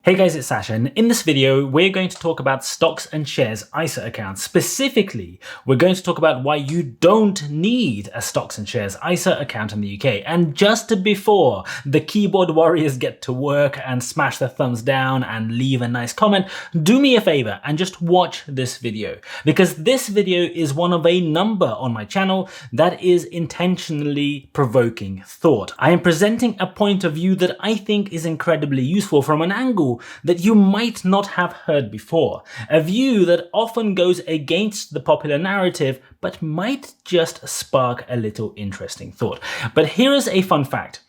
Hey guys, it's Sasha, and in this video we're going to talk about stocks and shares ISA accounts. Specifically, we're going to talk about why you don't need a stocks and shares ISA account in the UK. And just before the keyboard warriors get to work and smash the thumbs down and leave a nice comment, do me a favor and just watch this video, because this video is one of a number on my channel that is intentionally provoking thought. I am presenting a point of view that I think is incredibly useful from an angle that you might not have heard before, a view that often goes against the popular narrative but might just spark a little interesting thought. But here is a fun fact.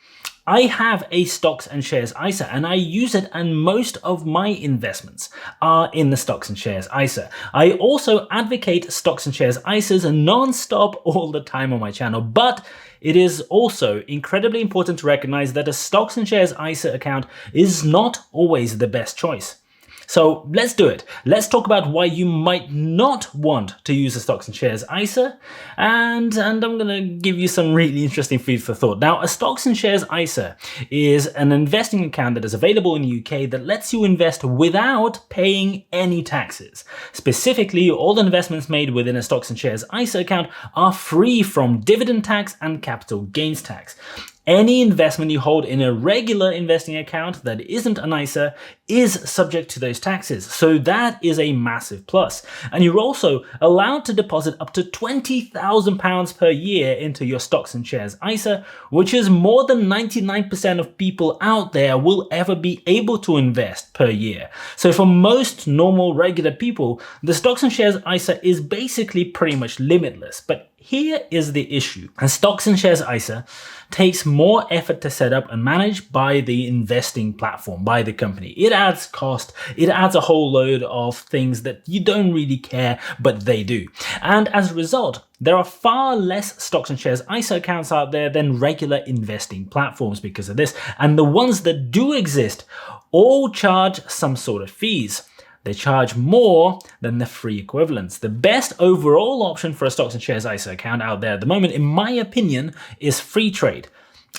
I have a stocks and shares ISA and I use it, and most of my investments are in the stocks and shares ISA. I also advocate stocks and shares ISAs non-stop all the time on my channel, but it is also incredibly important to recognize that a stocks and shares ISA account is not always the best choice. So let's do it. Let's talk about why you might not want to use a stocks and shares ISA, and I'm going to give you some really interesting food for thought. Now, a stocks and shares ISA is an investing account that is available in the UK that lets you invest without paying any taxes. Specifically, all investments made within a stocks and shares ISA account are free from dividend tax and capital gains tax. Any investment you hold in a regular investing account that isn't an ISA is subject to those taxes, so that is a massive plus. And you're also allowed to deposit up to £20,000 per year into your stocks and shares ISA, which is more than 99% of people out there will ever be able to invest per year. So for most normal, regular people, the stocks and shares ISA is basically pretty much limitless. But here is the issue. A stocks and shares ISA takes more effort to set up and manage by the investing platform, by the company. It adds cost, it adds a whole load of things that you don't really care, but they do. And as a result, there are far less stocks and shares ISA accounts out there than regular investing platforms because of this. And the ones that do exist all charge some sort of fees. They charge more than the free equivalents. The best overall option for a stocks and shares ISA account out there at the moment, in my opinion, is free trade.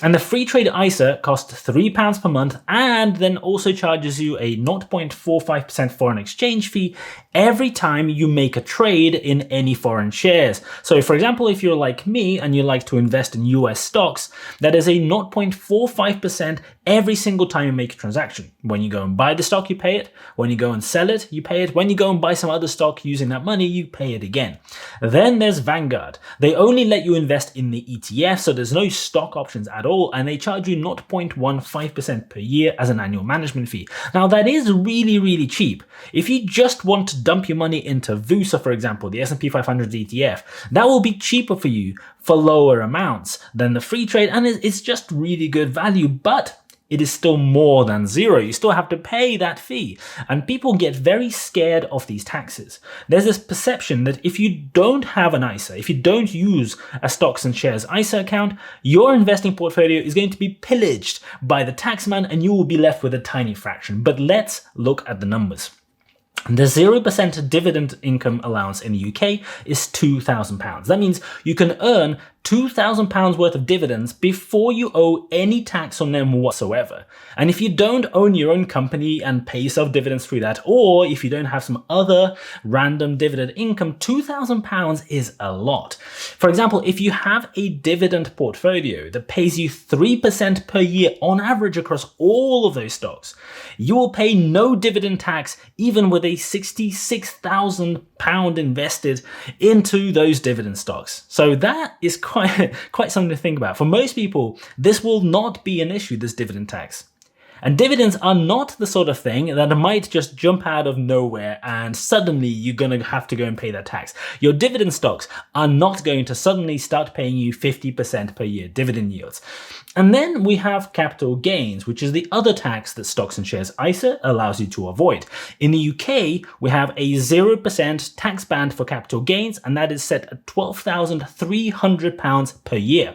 And the free trade ISA costs £3 per month and then also charges you a 0.45% foreign exchange fee every time you make a trade in any foreign shares. So for example, if you're like me and you like to invest in US stocks, that is a 0.45% every single time you make a transaction. When you go and buy the stock, you pay it. When you go and sell it, you pay it. When you go and buy some other stock using that money, you pay it again. Then there's Vanguard. They only let you invest in the ETF, so there's no stock options at all, and they charge you 0.15% per year as an annual management fee. Now that is really, really cheap. If you just want to dump your money into VUSA, for example, the S&P 500 ETF, that will be cheaper for you for lower amounts than the free trade, and it's just really good value, but it is still more than zero. You still have to pay that fee. And people get very scared of these taxes. There's this perception that if you don't have an ISA, if you don't use a stocks and shares ISA account, your investing portfolio is going to be pillaged by the taxman and you will be left with a tiny fraction. But let's look at the numbers. The 0% dividend income allowance in the UK is £2,000. That means you can earn £2,000 worth of dividends before you owe any tax on them whatsoever. And if you don't own your own company and pay yourself dividends through that, or if you don't have some other random dividend income, £2,000 is a lot. For example, if you have a dividend portfolio that pays you 3% per year on average across all of those stocks, you will pay no dividend tax even with a £66,000 invested into those dividend stocks. So that is quite something to think about. For most people, this will not be an issue, this dividend tax. And dividends are not the sort of thing that might just jump out of nowhere and suddenly you're going to have to go and pay that tax. Your dividend stocks are not going to suddenly start paying you 50% per year dividend yields. And then we have capital gains, which is the other tax that stocks and shares ISA allows you to avoid. In the UK, we have a 0% tax band for capital gains, and that is set at £12,300 per year.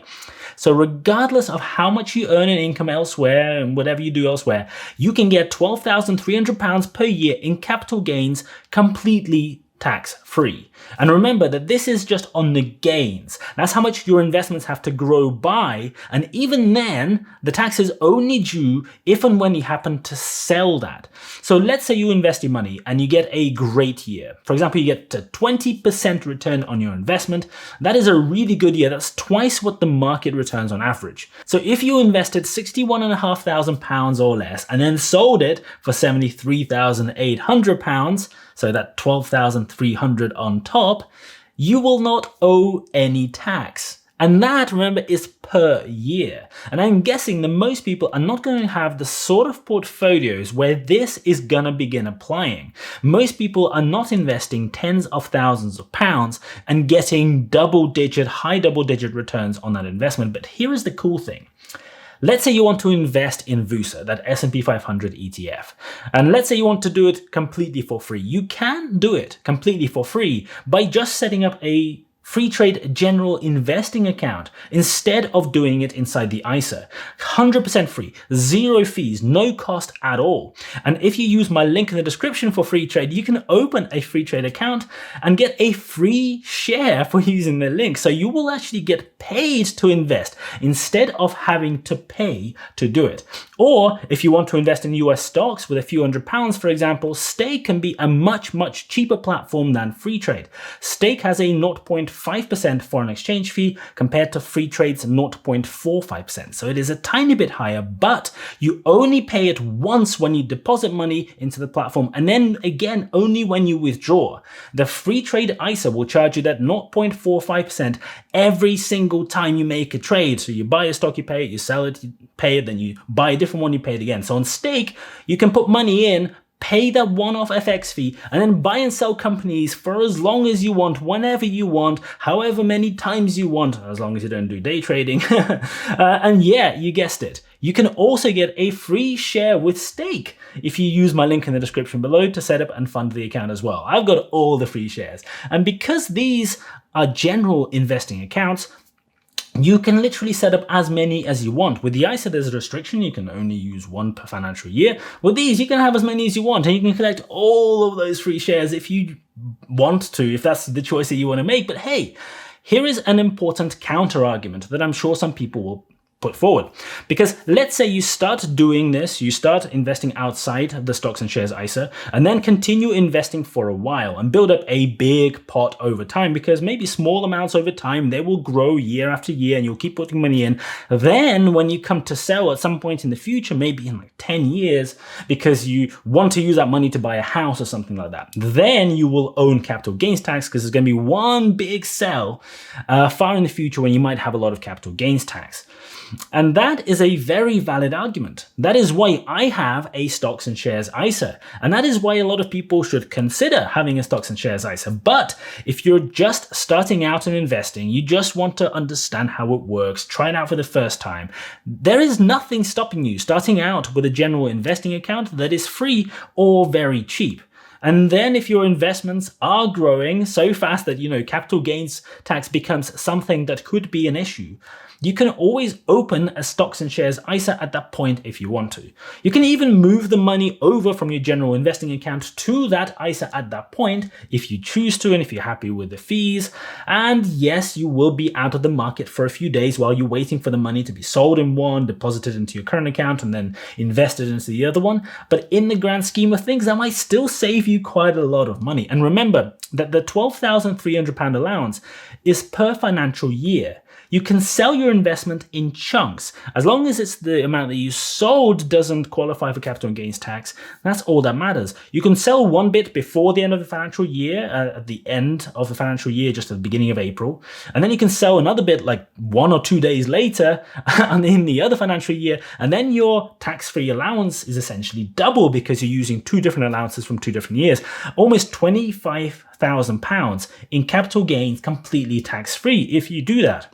So regardless of how much you earn in income elsewhere and whatever you do elsewhere, you can get £12,300 per year in capital gains completely tax-free. And remember that this is just on the gains. That's how much your investments have to grow by, and even then, the tax is only due if and when you happen to sell that. So let's say you invest your money and you get a great year. For example, you get a 20% return on your investment. That is a really good year. That's twice what the market returns on average. So if you invested £61,500 or less and then sold it for £73,800, so that 12,300 on top, you will not owe any tax. And that, remember, is per year. And I'm guessing that most people are not going to have the sort of portfolios where this is going to begin applying. Most people are not investing tens of thousands of pounds and getting high double-digit returns on that investment. But here is the cool thing. Let's say you want to invest in VUSA, that S&P 500 ETF. And let's say you want to do it completely for free. You can do it completely for free by just setting up a free trade general investing account instead of doing it inside the ISA. 100% free, zero fees, no cost at all. And if you use my link in the description for free trade, you can open a free trade account and get a free share for using the link. So you will actually get paid to invest instead of having to pay to do it. Or if you want to invest in US stocks with a few £100, for example, Stake can be a much cheaper platform than free trade. Stake has a 0.5% foreign exchange fee compared to free trade's 0.45%. So it is a tiny bit higher, but you only pay it once when you deposit money into the platform, and then again only when you withdraw. The free trade ISA will charge you that 0.45% every single time you make a trade. So you buy a stock, you pay it, you sell it, you pay it, then you buy a different one, you pay it again. So on Stake, you can put money in, pay that one-off FX fee, and then buy and sell companies for as long as you want, whenever you want, however many times you want, as long as you don't do day trading. And yeah, you guessed it. You can also get a free share with Stake if you use my link in the description below to set up and fund the account as well. I've got all the free shares. And because these are general investing accounts, you can literally set up as many as you want. With the ISA, there's a restriction. You can only use one per financial year. With these, you can have as many as you want, and you can collect all of those free shares if you want to, if that's the choice that you want to make. But hey, here is an important counter argument that I'm sure some people will put forward. Because let's say you start doing this, you start investing outside the stocks and shares ISA, and then continue investing for a while and build up a big pot over time, because maybe small amounts over time, they will grow year after year and you'll keep putting money in. Then when you come to sell at some point in the future, maybe in like 10 years, because you want to use that money to buy a house or something like that, then you will own capital gains tax, because there's going to be one big sell far in the future when you might have a lot of capital gains tax. And that is a very valid argument. That is why I have a stocks and shares ISA. And that is why a lot of people should consider having a stocks and shares ISA. But if you're just starting out in investing, you just want to understand how it works, try it out for the first time, there is nothing stopping you starting out with a general investing account that is free or very cheap. And then if your investments are growing so fast that, capital gains tax becomes something that could be an issue, you can always open a stocks and shares ISA at that point if you want to. You can even move the money over from your general investing account to that ISA at that point if you choose to and if you're happy with the fees. And yes, you will be out of the market for a few days while you're waiting for the money to be sold in one, deposited into your current account, and then invested into the other one. But in the grand scheme of things, that might still save you quite a lot of money. And remember that the £12,300 allowance is per financial year. You can sell your investment in chunks. As long as it's the amount that you sold doesn't qualify for capital gains tax, that's all that matters. You can sell one bit before the end of the financial year, at the end of the financial year, just at the beginning of April. And then you can sell another bit like 1 or 2 days later and in the other financial year. And then your tax-free allowance is essentially double because you're using 2 different allowances from 2 different years. Almost £25,000 in capital gains completely tax-free if you do that.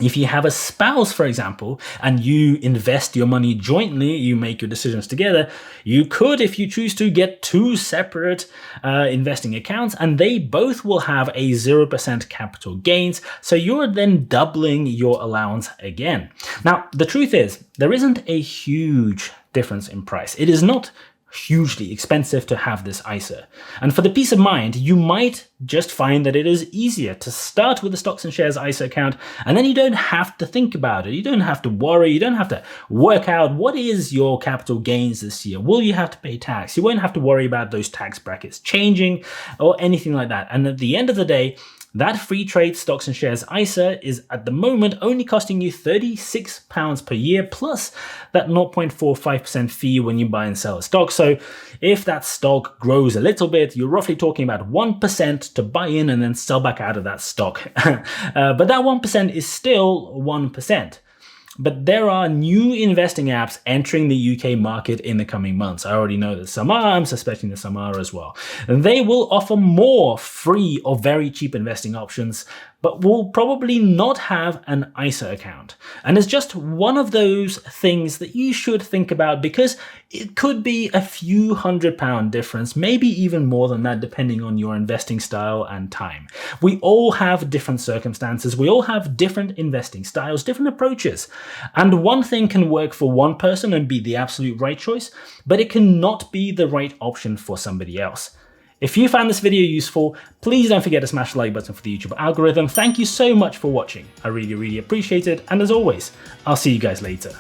If you have a spouse, for example, and you invest your money jointly, you make your decisions together, you could, if you choose to, get 2 separate investing accounts, and they both will have a 0% capital gains. So you're then doubling your allowance again. Now, the truth is, there isn't a huge difference in price. It is not hugely expensive to have this ISA. And for the peace of mind, you might just find that it is easier to start with the stocks and shares ISA account, and then you don't have to think about it. You don't have to worry. You don't have to work out what is your capital gains this year. Will you have to pay tax? You won't have to worry about those tax brackets changing or anything like that. And at the end of the day, that free trade stocks and shares ISA is at the moment only costing you £36 per year plus that 0.45% fee when you buy and sell a stock. So if that stock grows a little bit, you're roughly talking about 1% to buy in and then sell back out of that stock. But that 1% is still 1%. But there are new investing apps entering the UK market in the coming months. I already know that some are, I'm suspecting that some are as well. And they will offer more free or very cheap investing options, but will probably not have an ISA account. And it's just one of those things that you should think about, because it could be a few £100 difference, maybe even more than that, depending on your investing style and time. We all have different circumstances. We all have different investing styles, different approaches. And one thing can work for one person and be the absolute right choice, but it cannot be the right option for somebody else. If you found this video useful, please don't forget to smash the like button for the YouTube algorithm. Thank you so much for watching. I really, really appreciate it. And as always, I'll see you guys later.